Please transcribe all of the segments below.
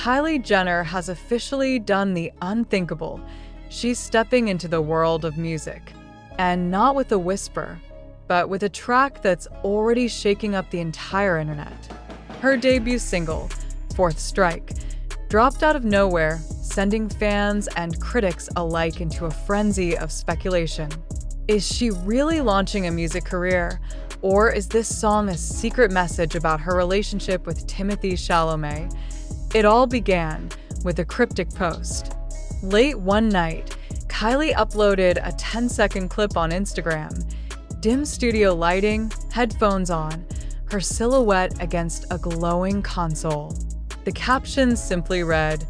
Kylie Jenner has officially done the unthinkable. She's stepping into the world of music. And not with a whisper, but with a track that's already shaking up the entire internet. Her debut single, Fourth Strike, dropped out of nowhere, sending fans and critics alike into a frenzy of speculation. Is she really launching a music career? Or is this song a secret message about her relationship with Timothée Chalamet? It all began with a cryptic post. Late one night, Kylie uploaded a 10-second clip on Instagram. Dim studio lighting, headphones on, her silhouette against a glowing console. The caption simply read,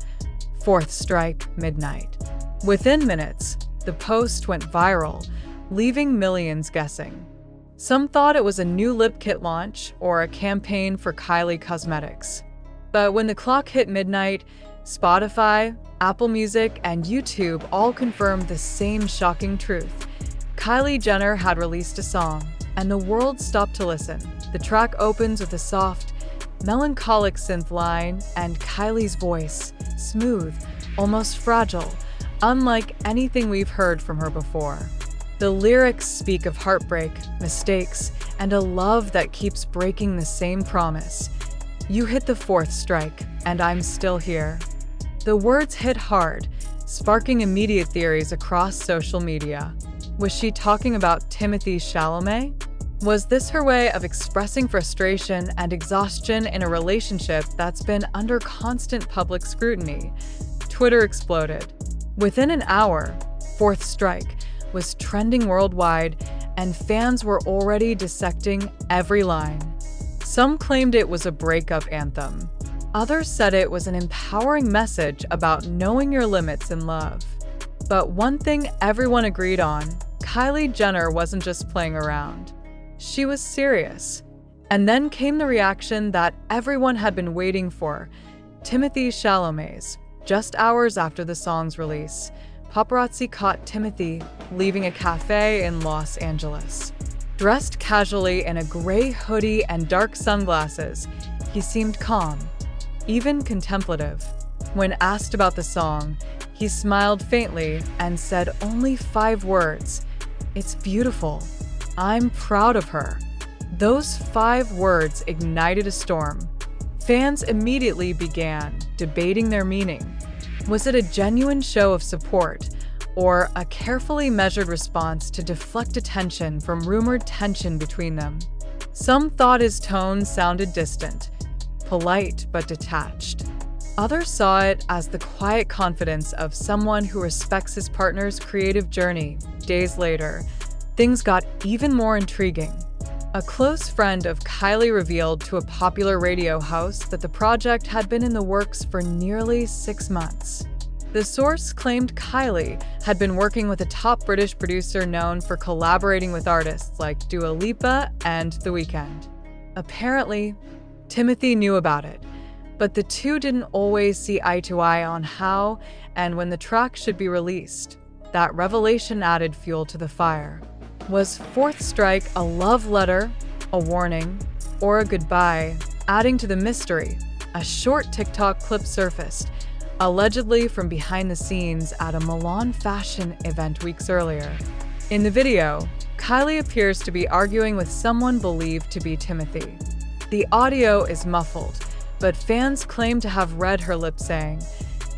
"Fourth Strike, Midnight." Within minutes, the post went viral, leaving millions guessing. Some thought it was a new lip kit launch or a campaign for Kylie Cosmetics. But when the clock hit midnight, Spotify, Apple Music, and YouTube all confirmed the same shocking truth. Kylie Jenner had released a song, and the world stopped to listen. The track opens with a soft, melancholic synth line, and Kylie's voice, smooth, almost fragile, unlike anything we've heard from her before. The lyrics speak of heartbreak, mistakes, and a love that keeps breaking the same promise. "You hit the fourth strike, and I'm still here." The words hit hard, sparking immediate theories across social media. Was she talking about Timothée Chalamet? Was this her way of expressing frustration and exhaustion in a relationship that's been under constant public scrutiny? Twitter exploded. Within an hour, Fourth Strike was trending worldwide, and fans were already dissecting every line. Some claimed it was a breakup anthem. Others said it was an empowering message about knowing your limits in love. But one thing everyone agreed on, Kylie Jenner wasn't just playing around. She was serious. And then came the reaction that everyone had been waiting for, Timothée Chalamet's. Just hours after the song's release, paparazzi caught Timothée leaving a cafe in Los Angeles. Dressed casually in a gray hoodie and dark sunglasses, he seemed calm, even contemplative. When asked about the song, he smiled faintly and said only 5 words, "It's beautiful. I'm proud of her." Those 5 words ignited a storm. Fans immediately began debating their meaning. Was it a genuine show of support, or a carefully measured response to deflect attention from rumored tension between them? Some thought his tone sounded distant, polite but detached. Others saw it as the quiet confidence of someone who respects his partner's creative journey. Days later, things got even more intriguing. A close friend of Kylie revealed to a popular radio host that the project had been in the works for nearly 6 months. The source claimed Kylie had been working with a top British producer known for collaborating with artists like Dua Lipa and The Weeknd. Apparently, Timothée knew about it, but the two didn't always see eye to eye on how and when the track should be released. That revelation added fuel to the fire. Was Fourth Strike a love letter, a warning, or a goodbye? Adding to the mystery, a short TikTok clip surfaced, allegedly from behind the scenes at a Milan fashion event weeks earlier. In the video, Kylie appears to be arguing with someone believed to be Timothée. The audio is muffled, but fans claim to have read her lips saying,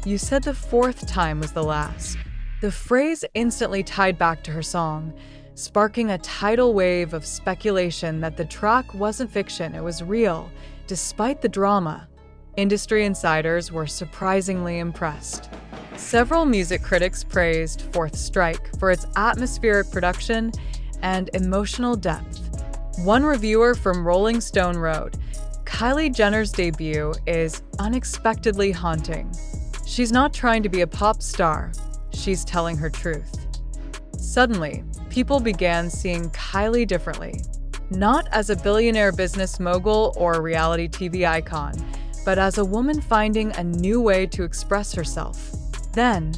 "You said the 4th time was the last." The phrase instantly tied back to her song, sparking a tidal wave of speculation that the track wasn't fiction, it was real, despite the drama. Industry insiders were surprisingly impressed. Several music critics praised Fourth Strike for its atmospheric production and emotional depth. One reviewer from Rolling Stone wrote, "Kylie Jenner's debut is unexpectedly haunting. She's not trying to be a pop star, she's telling her truth." Suddenly, people began seeing Kylie differently, not as a billionaire business mogul or a reality TV icon, but as a woman finding a new way to express herself. Then,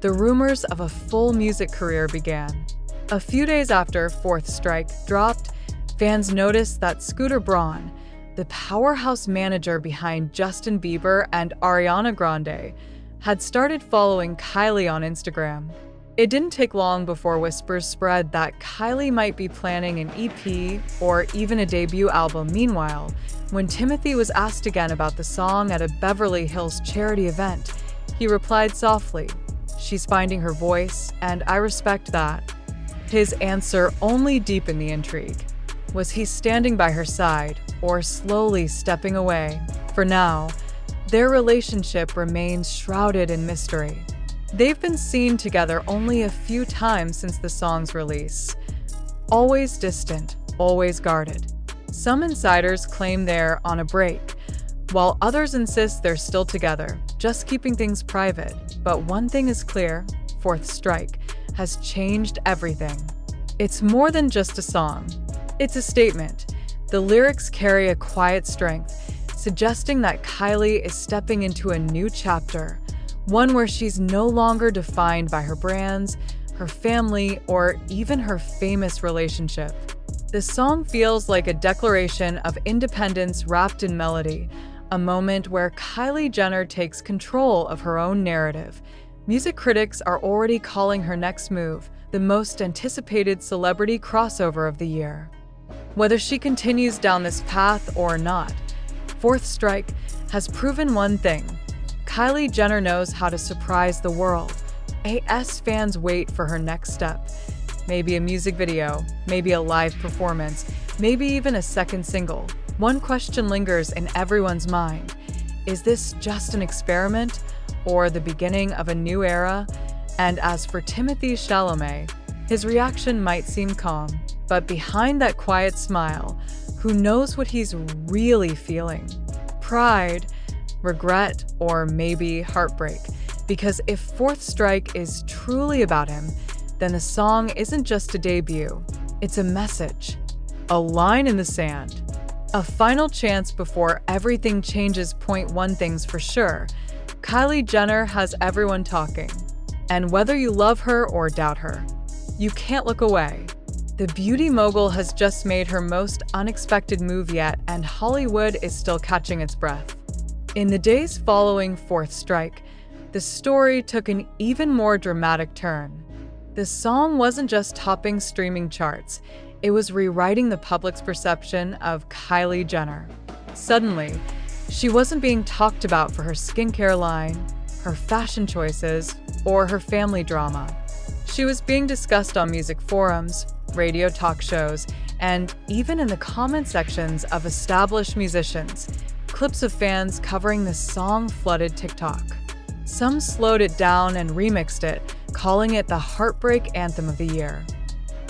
the rumors of a full music career began. A few days after Fourth Strike dropped, fans noticed that Scooter Braun, the powerhouse manager behind Justin Bieber and Ariana Grande, had started following Kylie on Instagram. It didn't take long before whispers spread that Kylie might be planning an EP or even a debut album. Meanwhile, when Timothée was asked again about the song at a Beverly Hills charity event, he replied softly, "She's finding her voice, and I respect that." His answer only deepened the intrigue. Was he standing by her side or slowly stepping away? For now, their relationship remains shrouded in mystery. They've been seen together only a few times since the song's release. Always distant, always guarded. Some insiders claim they're on a break, while others insist they're still together, just keeping things private. But one thing is clear: Fourth Strike has changed everything. It's more than just a song. It's a statement. The lyrics carry a quiet strength, suggesting that Kylie is stepping into a new chapter, one where she's no longer defined by her brands, her family, or even her famous relationship. The song feels like a declaration of independence wrapped in melody, a moment where Kylie Jenner takes control of her own narrative. Music critics are already calling her next move the most anticipated celebrity crossover of the year. Whether she continues down this path or not, Fourth Strike has proven one thing: Kylie Jenner knows how to surprise the world. AS fans wait for her next step. Maybe a music video, maybe a live performance, maybe even a second single. One question lingers in everyone's mind: is this just an experiment or the beginning of a new era? And as for Timothée Chalamet, his reaction might seem calm, but behind that quiet smile, who knows what he's really feeling? Pride, regret, or maybe heartbreak. Because if Fourth Strike is truly about him, then the song isn't just a debut, it's a message, a line in the sand, a final chance before everything changes. Point one thing's for sure: Kylie Jenner has everyone talking. And whether you love her or doubt her, you can't look away. The beauty mogul has just made her most unexpected move yet, and Hollywood is still catching its breath. In the days following Fourth Strike, the story took an even more dramatic turn. The song wasn't just topping streaming charts, it was rewriting the public's perception of Kylie Jenner. Suddenly, she wasn't being talked about for her skincare line, her fashion choices, or her family drama. She was being discussed on music forums, radio talk shows, and even in the comment sections of established musicians. Clips of fans covering the song flooded TikTok. Some slowed it down and remixed it, calling it the heartbreak anthem of the year.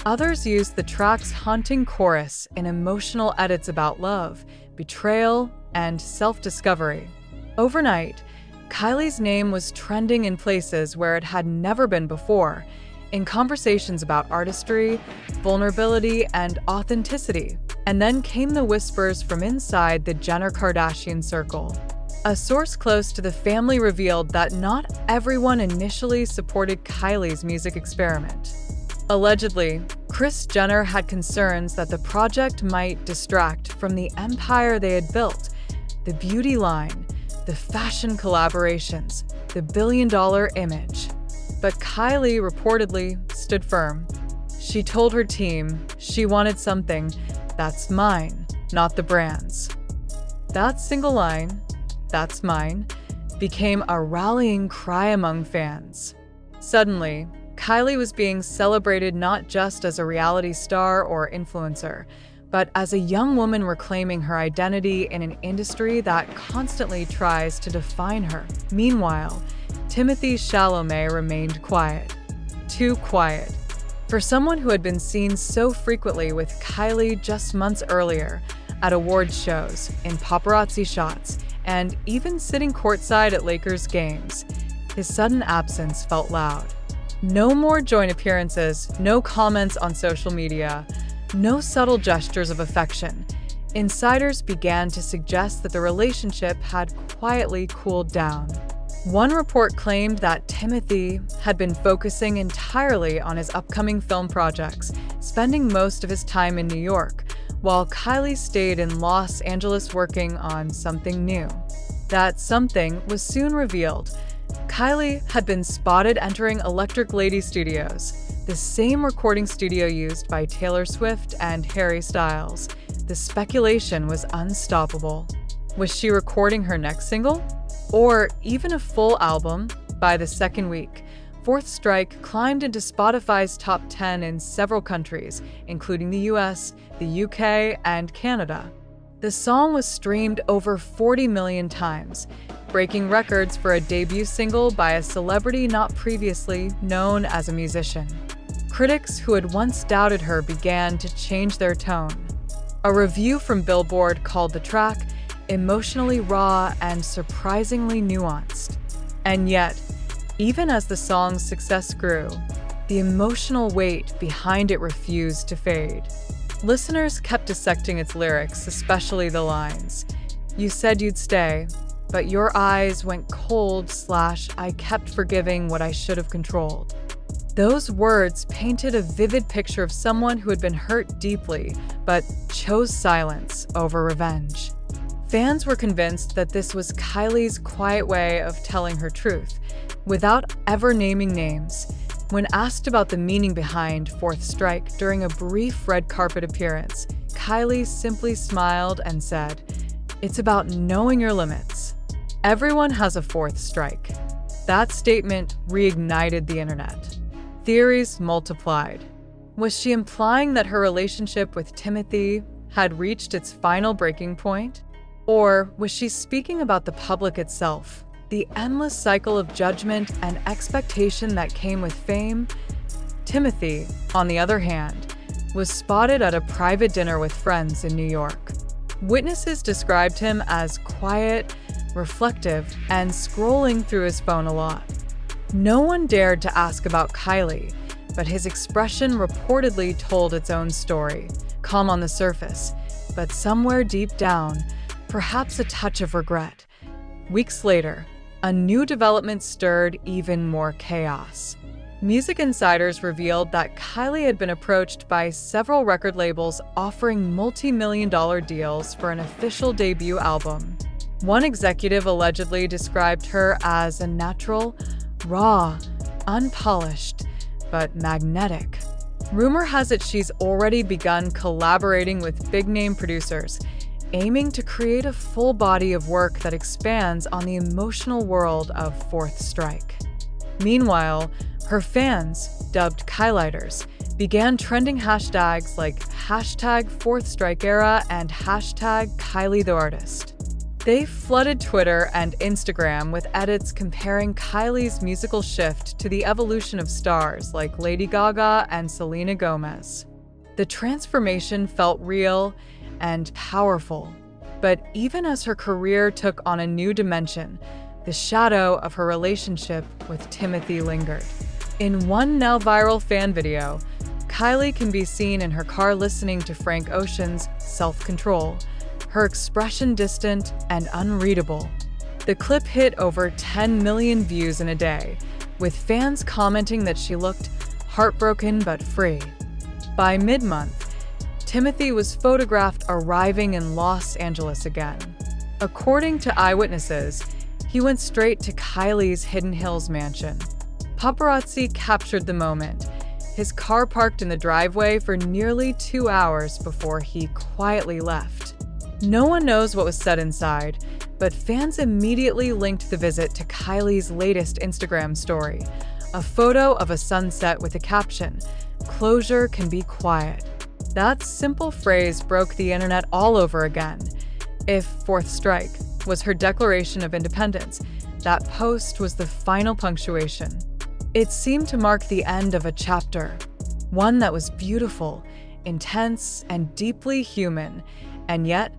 Others used the track's haunting chorus in emotional edits about love, betrayal, and self-discovery. Overnight, Kylie's name was trending in places where it had never been before, in conversations about artistry, vulnerability, and authenticity. And then came the whispers from inside the Jenner-Kardashian circle. A source close to the family revealed that not everyone initially supported Kylie's music experiment. Allegedly, Kris Jenner had concerns that the project might distract from the empire they had built: the beauty line, the fashion collaborations, the billion-dollar image. But Kylie reportedly stood firm. She told her team she wanted something that's mine, not the brand's. That single line, "That's mine," became a rallying cry among fans. Suddenly, Kylie was being celebrated not just as a reality star or influencer, but as a young woman reclaiming her identity in an industry that constantly tries to define her. Meanwhile, Timothée Chalamet remained quiet. Too quiet. For someone who had been seen so frequently with Kylie just months earlier, at awards shows, in paparazzi shots, and even sitting courtside at Lakers games, his sudden absence felt loud. No more joint appearances, no comments on social media, no subtle gestures of affection. Insiders began to suggest that the relationship had quietly cooled down. One report claimed that Timothée had been focusing entirely on his upcoming film projects, spending most of his time in New York, while Kylie stayed in Los Angeles working on something new. That something was soon revealed. Kylie had been spotted entering Electric Lady Studios, the same recording studio used by Taylor Swift and Harry Styles. The speculation was unstoppable. Was she recording her next single? Or even a full album? By the second week, Fourth Strike climbed into Spotify's top 10 in several countries, including the US, the UK, and Canada. The song was streamed over 40 million times, breaking records for a debut single by a celebrity not previously known as a musician. Critics who had once doubted her began to change their tone. A review from Billboard called the track emotionally raw and surprisingly nuanced. And yet, even as the song's success grew, the emotional weight behind it refused to fade. Listeners kept dissecting its lyrics, especially the lines, "You said you'd stay, but your eyes went cold / I kept forgiving what I should have controlled." Those words painted a vivid picture of someone who had been hurt deeply, but chose silence over revenge. Fans were convinced that this was Kylie's quiet way of telling her truth, without ever naming names. When asked about the meaning behind Fourth Strike during a brief red carpet appearance, Kylie simply smiled and said, "It's about knowing your limits. Everyone has a fourth strike." That statement reignited the internet. Theories multiplied. Was she implying that her relationship with Timothée had reached its final breaking point? Or was she speaking about the public itself, the endless cycle of judgment and expectation that came with fame? Timothée, on the other hand, was spotted at a private dinner with friends in New York. Witnesses described him as quiet, reflective, and scrolling through his phone a lot. No one dared to ask about Kylie, but his expression reportedly told its own story, calm on the surface, but somewhere deep down, perhaps a touch of regret. Weeks later, a new development stirred even more chaos. Music insiders revealed that Kylie had been approached by several record labels offering multi-million-dollar deals for an official debut album. One executive allegedly described her as a natural, raw, unpolished, but magnetic. Rumor has it she's already begun collaborating with big-name producers, aiming to create a full body of work that expands on the emotional world of Fourth Strike. Meanwhile, her fans, dubbed Kylighters, began trending hashtags like #FourthStrikeEra and #KylieTheArtist. They flooded Twitter and Instagram with edits comparing Kylie's musical shift to the evolution of stars like Lady Gaga and Selena Gomez. The transformation felt real and powerful, but even as her career took on a new dimension, the shadow of her relationship with Timothée lingered. In one now viral fan video, Kylie can be seen in her car listening to Frank Ocean's Self-Control, her expression distant and unreadable. The clip hit over 10 million views in a day, with fans commenting that she looked heartbroken but free. By mid-month, Timothée was photographed arriving in Los Angeles again. According to eyewitnesses, he went straight to Kylie's Hidden Hills mansion. Paparazzi captured the moment, his car parked in the driveway for nearly 2 hours before he quietly left. No one knows what was said inside, but fans immediately linked the visit to Kylie's latest Instagram story, a photo of a sunset with a caption, "Closure can be quiet." That simple phrase broke the internet all over again. If Fourth Strike was her declaration of independence, that post was the final punctuation. It seemed to mark the end of a chapter, one that was beautiful, intense, and deeply human. And yet,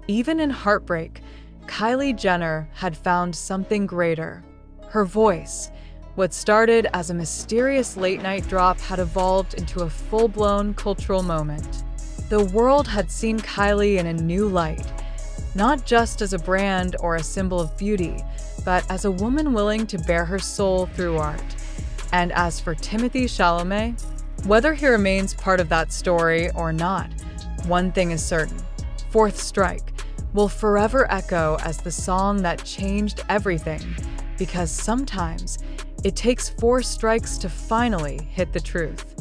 even in heartbreak, Kylie Jenner had found something greater. Her voice, what started as a mysterious late-night drop, had evolved into a full-blown cultural moment. The world had seen Kylie in a new light, not just as a brand or a symbol of beauty, but as a woman willing to bare her soul through art. And as for Timothée Chalamet, whether he remains part of that story or not, One thing is certain: Fourth Strike will forever echo as the song that changed everything, because sometimes it takes 4 strikes to finally hit the truth.